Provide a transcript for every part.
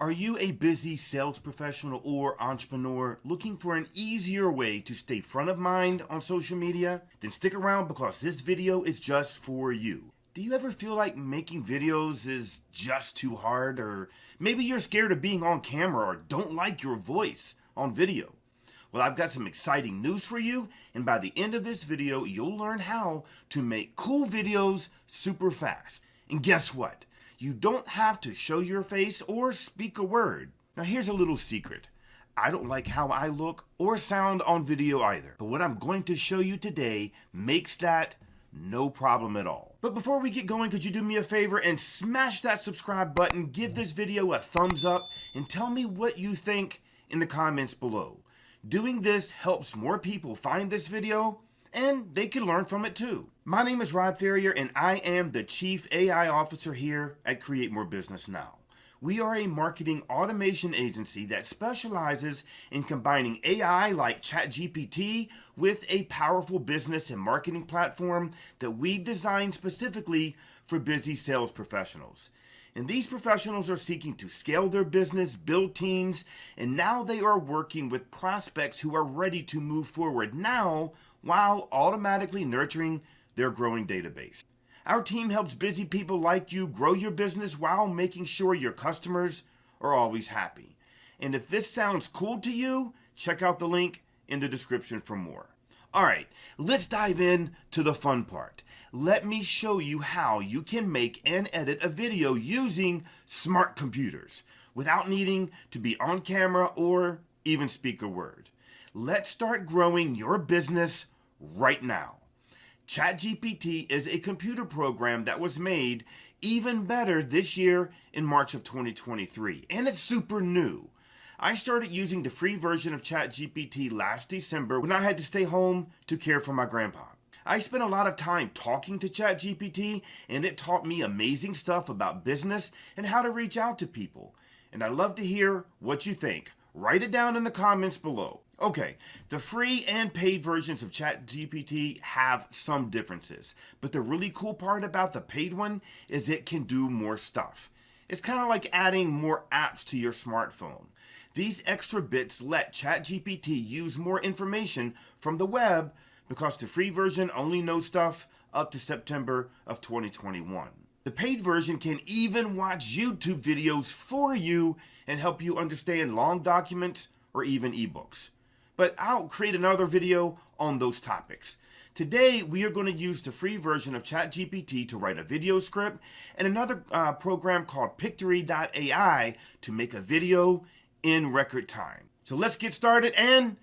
Are you a busy sales professional or entrepreneur looking for an easier way to stay front of mind on social media? Then stick around because this video is just for you. Do you ever feel like making videos is just too hard? Or maybe you're scared of being on camera or don't like your voice on video? Well, I've got some exciting news for you, and by the end of this video, you'll learn how to make cool videos super fast. And guess what? You don't have to show your face or speak a word. Now here's a little secret. I don't like how I look or sound on video either, but what I'm going to show you today makes that no problem at all. But before we get going, could you do me a favor and smash that subscribe button, give this video a thumbs up, and tell me what you think in the comments below. Doing this helps more people find this video, and they can learn from it too. My name is Rod Ferrier, and I am the Chief AI Officer here at Create More Business Now. We are a marketing automation agency that specializes in combining AI like ChatGPT with a powerful business and marketing platform that we designed specifically for busy sales professionals. And these professionals are seeking to scale their business, build teams, and now they are working with prospects who are ready to move forward now while automatically nurturing their growing database. Our team helps busy people like you grow your business while making sure your customers are always happy. And if this sounds cool to you, check out the link in the description for more. All right, let's dive in to the fun part. Let me show you how you can make and edit a video using smart computers without needing to be on camera or even speak a word. Let's start growing your business right now. ChatGPT is a computer program that was made even better this year in March of 2023, and it's super new. I started using the free version of ChatGPT last December when I had to stay home to care for my grandpa. I spent a lot of time talking to ChatGPT, and it taught me amazing stuff about business and how to reach out to people. And I'd love to hear what you think. Write it down in the comments below. Okay, the free and paid versions of ChatGPT have some differences, but the really cool part about the paid one is it can do more stuff. It's kind of like adding more apps to your smartphone. These extra bits let ChatGPT use more information from the web because the free version only knows stuff up to September of 2021. The paid version can even watch YouTube videos for you and help you understand long documents or even ebooks. But I'll create another video on those topics. Today, we are going to use the free version of ChatGPT to write a video script and another program called Pictory.AI to make a video in record time. So let's get started and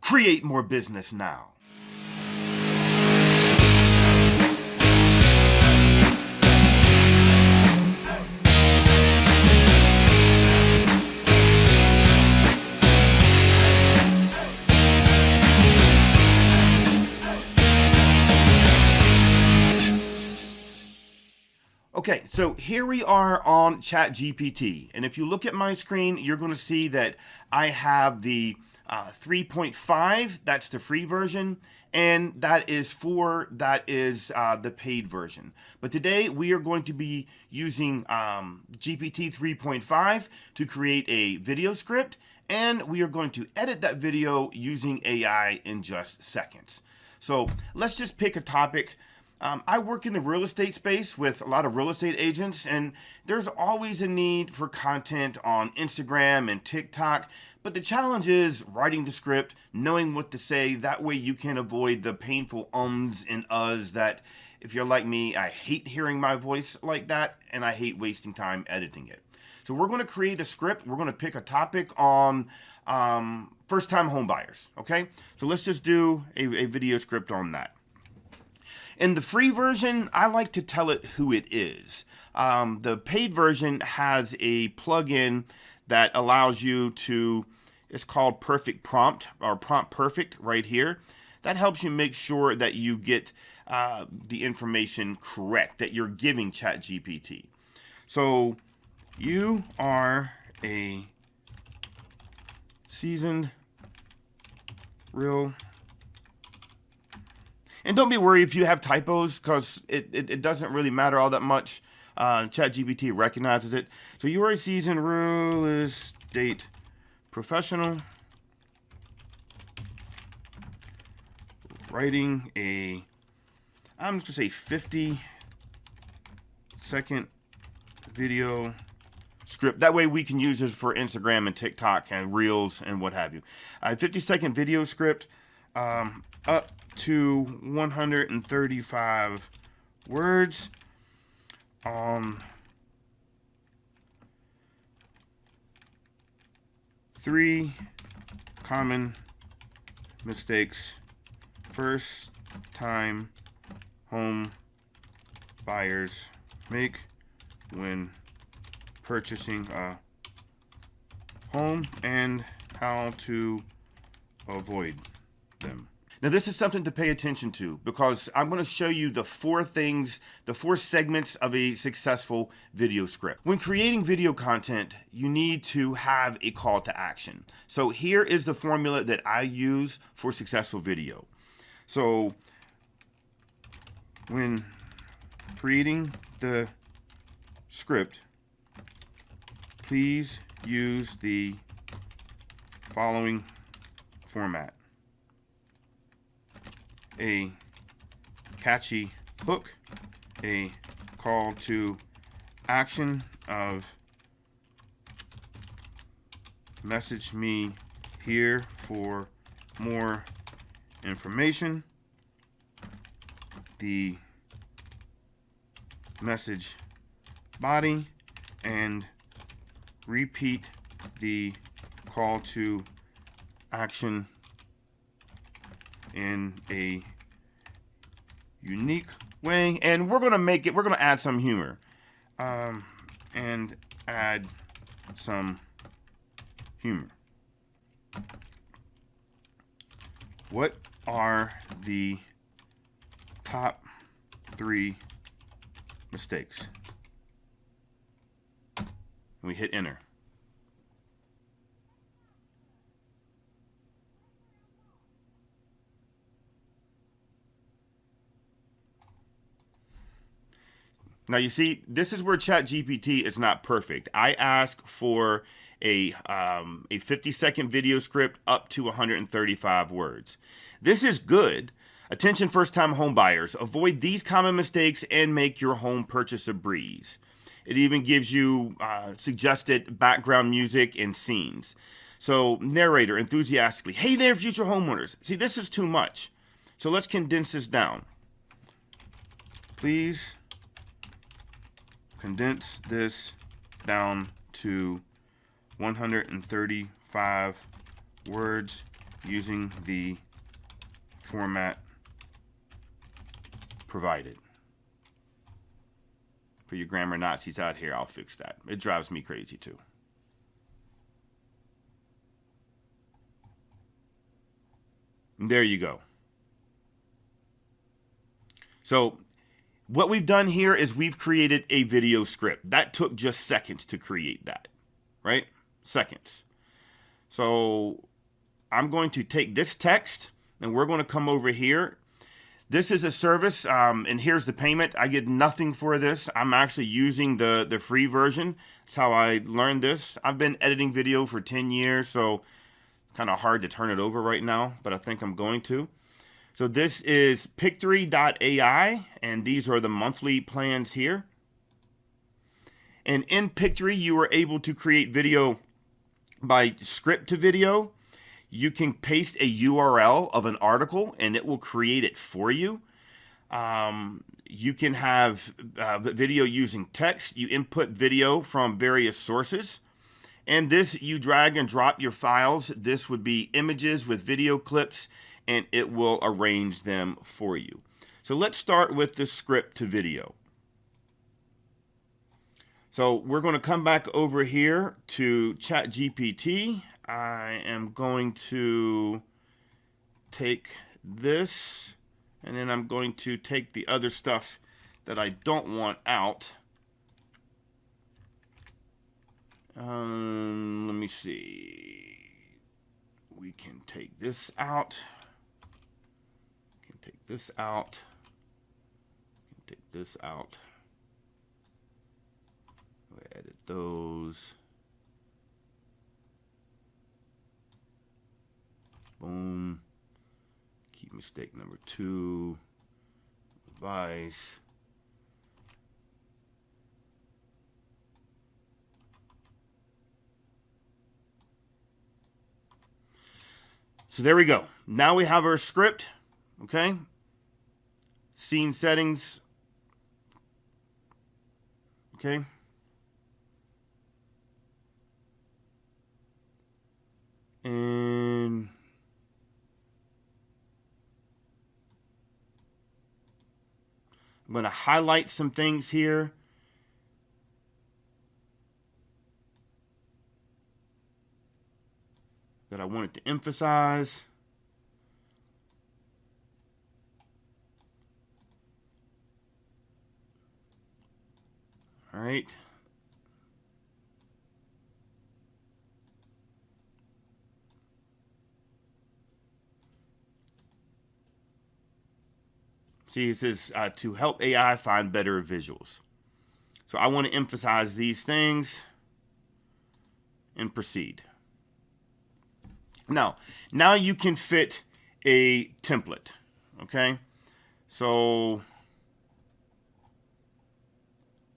create more business now. Okay, so here we are on ChatGPT, and if you look at my screen, you're going to see that I have the 3.5, that's the free version, and that is the paid version. But today we are going to be using GPT 3.5 to create a video script, and we are going to edit that video using AI in just seconds. So let's just pick a topic. I work in the real estate space with a lot of real estate agents, and there's always a need for content on Instagram and TikTok. But the challenge is writing the script, knowing what to say. That way you can avoid the painful ums and uhs that, if you're like me, I hate hearing my voice like that, and I hate wasting time editing it. So we're going to create a script. We're going to pick a topic on first-time home buyers, okay? So let's just do a video script on that. In the free version, I like to tell it who it is. The paid version has a plugin that allows you to, it's called Perfect Prompt, or Prompt Perfect right here. That helps you make sure that you get the information correct that you're giving ChatGPT. So you are a seasoned real. And don't be worried if you have typos, because it doesn't really matter all that much. ChatGPT recognizes it. So you are a seasoned real estate professional writing a, I'm just going to say 50-second video script. That way we can use it for Instagram and TikTok and Reels and what have you. A 50-second video script, up to 135 words. 3 common mistakes first time home buyers make when purchasing a home and how to avoid them. Now, this is something to pay attention to because I'm going to show you the 4 things, the 4 segments of a successful video script. When creating video content, you need to have a call to action. So here is the formula that I use for successful video. So when creating the script, please use the following format: a catchy hook, a call to action of message me here for more information, the message body, and repeat the call to action in a unique way. And we're going to add some humor. And add some humor. What are the top 3 mistakes? And we hit enter. Now you see, this is where ChatGPT is not perfect. I ask for a 50-second video script up to 135 words. This is good. Attention first-time home buyers. Avoid these common mistakes and make your home purchase a breeze. It even gives you suggested background music and scenes. So, narrator enthusiastically, hey there, future homeowners. See, this is too much. So let's condense this down. Please condense this down to 135 words using the format provided. For you grammar Nazis out here, I'll fix that. It drives me crazy too. And there you go. So what we've done here is we've created a video script. That took just seconds to create that, right? Seconds. So I'm going to take this text and we're going to come over here. This is a service, and here's the payment. I get nothing for this. I'm actually using the free version. That's how I learned this. I've been editing video for 10 years, so kind of hard to turn it over right now, but I think I'm going to. So this is Pictory.AI, and these are the monthly plans here. And in Pictory, you are able to create video by script to video. You can paste a URL of an article and it will create it for you. You can have video using text. You input video from various sources. And this, you drag and drop your files. This would be images with video clips and it will arrange them for you. So let's start with the script to video. So we're going to come back over here to ChatGPT. I am going to take this, and then I'm going to take the other stuff that I don't want out. Let me see. We can take this out. We can take this out. We can take this out. those. Boom. Key mistake number 2. Revise. So there we go. Now we have our script. Okay. Scene settings. Okay. And I'm going to highlight some things here. That I wanted to emphasize. All right. See, it says to help AI find better visuals. So I want to emphasize these things and proceed. Now you can fit a template, okay? So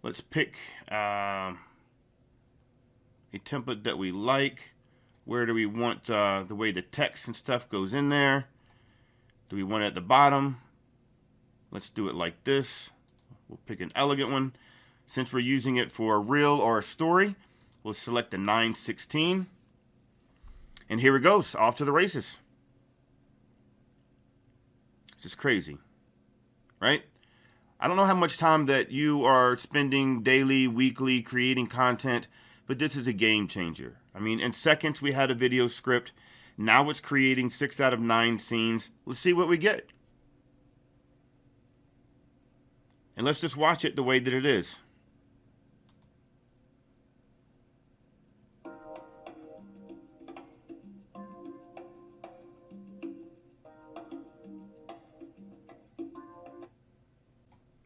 let's pick a template that we like. Where do we want the way the text and stuff goes in there? Do we want it at the bottom? Let's do it like this. We'll pick an elegant one. Since we're using it for a reel or a story, we'll select the 9:16. And here it goes, off to the races. This is crazy, right? I don't know how much time that you are spending daily, weekly, creating content, but this is a game changer. I mean, in seconds, we had a video script. Now it's creating 6 out of 9 scenes. Let's see what we get. And let's just watch it the way that it is.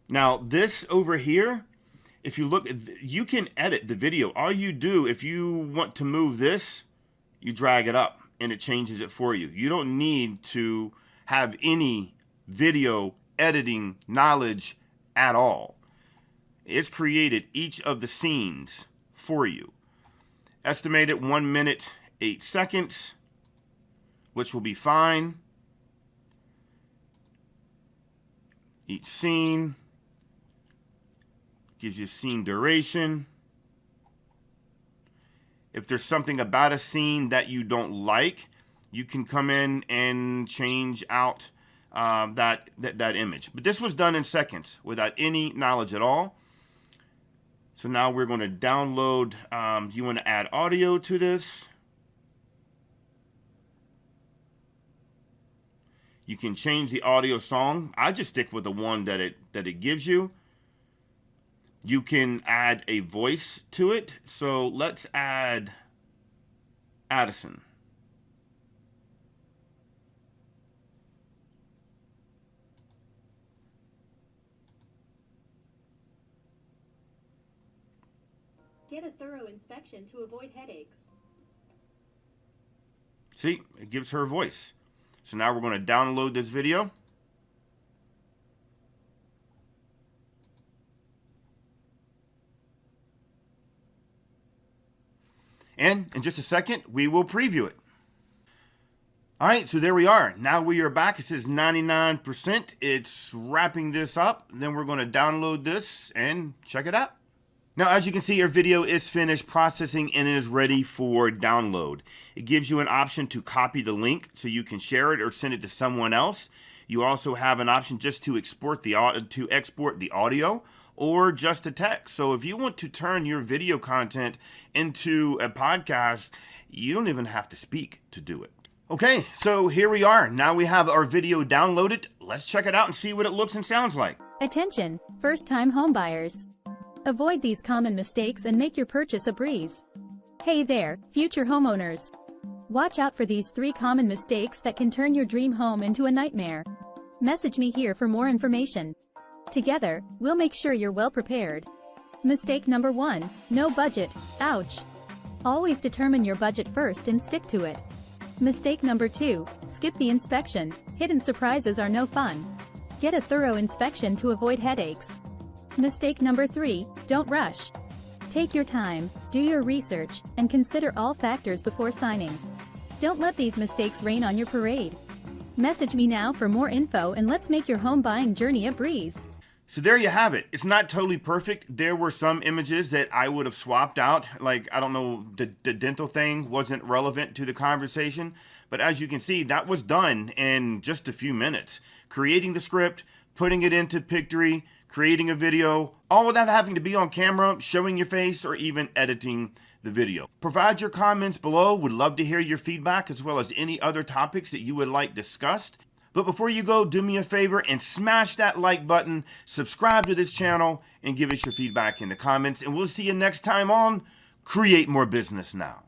Now, this over here, if you look, you can edit the video. All you do, if you want to move this, you drag it up and it changes it for you. You don't need to have any video editing knowledge at all. It's created each of the scenes for you. Estimated 1 minute, 8 seconds, which will be fine. Each scene gives you scene duration. If there's something about a scene that you don't like, you can come in and change out that image. But this was done in seconds without any knowledge at all. So now we're going to download. You want to add audio to this. You can change the audio song. I just stick with the one that it gives you. You can add a voice to it. So let's add Addison. Get a thorough inspection to avoid headaches. See, it gives her a voice. So now we're going to download this video. And in just a second, we will preview it. All right, so there we are. Now we are back. It says 99%. It's wrapping this up. Then we're going to download this and check it out. Now, as you can see, our video is finished processing and it is ready for download. It gives you an option to copy the link so you can share it or send it to someone else. You also have an option just to export the audio or just a text. So if you want to turn your video content into a podcast, you don't even have to speak to do it. Okay, so here we are. Now we have our video downloaded. Let's check it out and see what it looks and sounds like. Attention, first-time homebuyers. Avoid these common mistakes and make your purchase a breeze. Hey there, future homeowners. Watch out for these 3 common mistakes that can turn your dream home into a nightmare. Message me here for more information. Together, we'll make sure you're well prepared. Mistake number 1. No budget. Ouch. Always determine your budget first and stick to it. Mistake number 2. Skip the inspection. Hidden surprises are no fun. Get a thorough inspection to avoid headaches. Mistake number 3. Don't rush. Take your time, do your research, and consider all factors before signing. Don't let these mistakes rain on your parade. Message me now for more info and let's make your home buying journey a breeze. So there you have it. It's not totally perfect. There were some images that I would have swapped out. Like, I don't know, the dental thing wasn't relevant to the conversation. But as you can see, that was done in just a few minutes. Creating the script, putting it into Pictory, creating a video, all without having to be on camera, showing your face, or even editing the video. Provide your comments below. Would love to hear your feedback as well as any other topics that you would like discussed. But before you go, do me a favor and smash that like button, subscribe to this channel, and give us your feedback in the comments. And we'll see you next time on Create More Business Now.